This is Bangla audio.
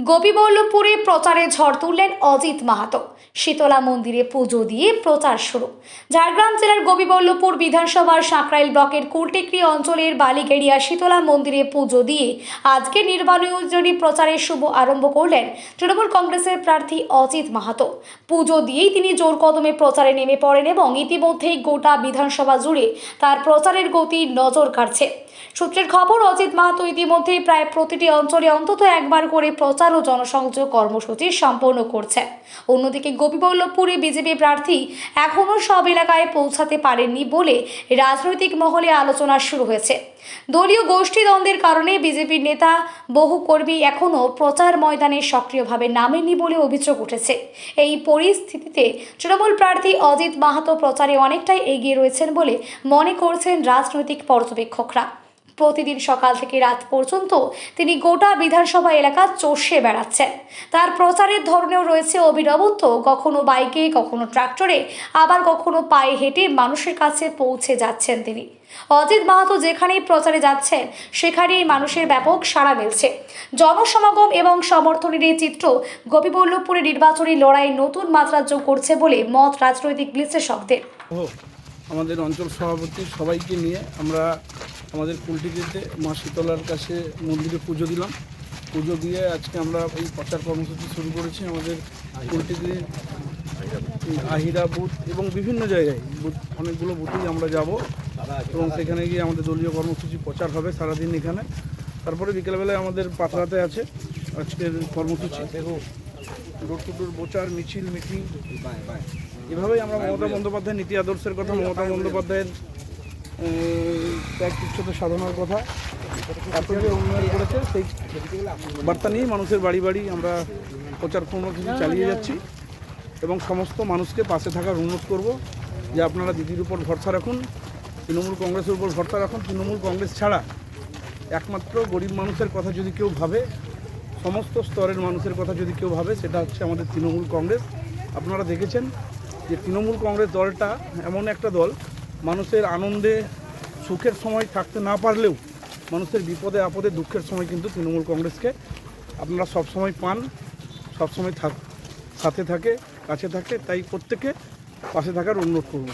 গোপীবল্লভপুরে প্রচারে ঝড় তুললেন অজিত মাহাতো। শীতলা মন্দিরে পুজো দিয়ে প্রচার শুরু। ঝাড়গ্রাম জেলার গোপীবল্লভপুর বিধানসভার সাঁকরাইল ব্লকের কুলটেকরি অঞ্চলের বালিগেড়িয়া শীতলা মন্দিরে পুজো দিয়ে আজকে নির্বাচনী প্রচারের শুভ আরম্ভ করলেন তৃণমূল কংগ্রেসের প্রার্থী অজিত মাহাতো। পুজো দিয়েই তিনি জোর কদমে প্রচারে নেমে পড়েন এবং ইতিমধ্যেই গোটা বিধানসভা জুড়ে তার প্রচারের গতি নজর কাড়ছে। সূত্রের খবর, অজিত মাহাতো ইতিমধ্যেই প্রায় প্রতিটি অঞ্চলে অন্তত একবার করে প্রচার ও জনসংযোগ কর্মসূচি সম্পন্ন করছে। অন্যদিকে গোপীবল্লভপুরে বিজেপি প্রার্থী এখনও সব এলাকায় পৌঁছাতে পারেননি বলে রাজনৈতিক মহলে আলোচনা শুরু হয়েছে। দলীয় গোষ্ঠীদ্বন্দ্বের কারণে বিজেপির নেতা বহু কর্মী এখনও প্রচার ময়দানে সক্রিয়ভাবে নামেননি বলে অভিযোগ উঠেছে। এই পরিস্থিতিতে তৃণমূল প্রার্থী অজিত মাহাতো প্রচারে অনেকটাই এগিয়ে রয়েছেন বলে মনে করছেন রাজনৈতিক পর্যবেক্ষকরা। প্রতিদিন সকাল থেকে রাত পর্যন্ত তিনি গোটা বিধানসভা এলাকা চষে বেড়াচ্ছেন। তার প্রচারের ধরনেও রয়েছে অভিনবত্ব। কখনো বাইকে, কখনো ট্রাক্টরে, আবার কখনো পায়ে হেঁটে মানুষের কাছে পৌঁছে যাচ্ছেন তিনি। অজিত মাহাতো যেখানেই প্রচারে যাচ্ছেন সেখানেই মানুষের ব্যাপক সাড়া মিলছে। জনসমাগম এবং সমর্থনের এই চিত্র গোপীবল্লভপুরে নির্বাচনী লড়াই নতুন মাত্রা যোগ করছে বলে মত রাজনৈতিক বিশ্লেষকদের। আমাদের অঞ্চল সভাপতি সবাইকে নিয়ে আমরা আমাদের কুলটিতে মা শীতলার কাছে মন্দিরে পুজো দিলাম। পুজো দিয়ে আজকে আমরা এই প্রচার কর্মসূচি শুরু করেছি। আমাদের কুলটিতে আহিরা বুথ এবং বিভিন্ন জায়গায় অনেকগুলো বুথেই আমরা যাব এবং সেখানে গিয়ে আমাদের দলীয় কর্মসূচি প্রচার হবে সারাদিন এখানে। তারপরে বিকেলবেলায় আমাদের পাতলাতে আছে আজকের কর্মসূচি, ডোর টু ডোর প্রচার, মিছিল, মিটিং। এভাবেই আমরা মমতা বন্দ্যোপাধ্যায়ের নীতি আদর্শের কথা, মমতা বন্দ্যোপাধ্যায়ের ত্যাগ তুচ্ছতা সাধনার কথা, এত যে উন্নয়ন করেছে সেই বার্তা নিয়েই মানুষের বাড়ি বাড়ি আমরা প্রচার কর্মসূচি চালিয়ে যাচ্ছি এবং সমস্ত মানুষকে পাশে থাকার অনুরোধ করব যে আপনারা দিদির উপর ভরসা রাখুন, তৃণমূল কংগ্রেসের উপর ভরসা রাখুন। তৃণমূল কংগ্রেস ছাড়া একমাত্র গরিব মানুষের কথা যদি কেউ ভাবে, সমস্ত স্তরের মানুষের কথা যদি কেউ ভাবে, সেটা হচ্ছে আমাদের তৃণমূল কংগ্রেস। আপনারা দেখেছেন যে তৃণমূল কংগ্রেস দলটা এমন একটা দল, মানুষের আনন্দে সুখের সময় থাকতে না পারলেও মানুষের বিপদে আপদে দুঃখের সময় কিন্তু তৃণমূল কংগ্রেসকে আপনারা সবসময় পান, সবসময় সাথে থাকে, কাছে থাকে। তাই প্রত্যেকে পাশে থাকার অনুরোধ করব।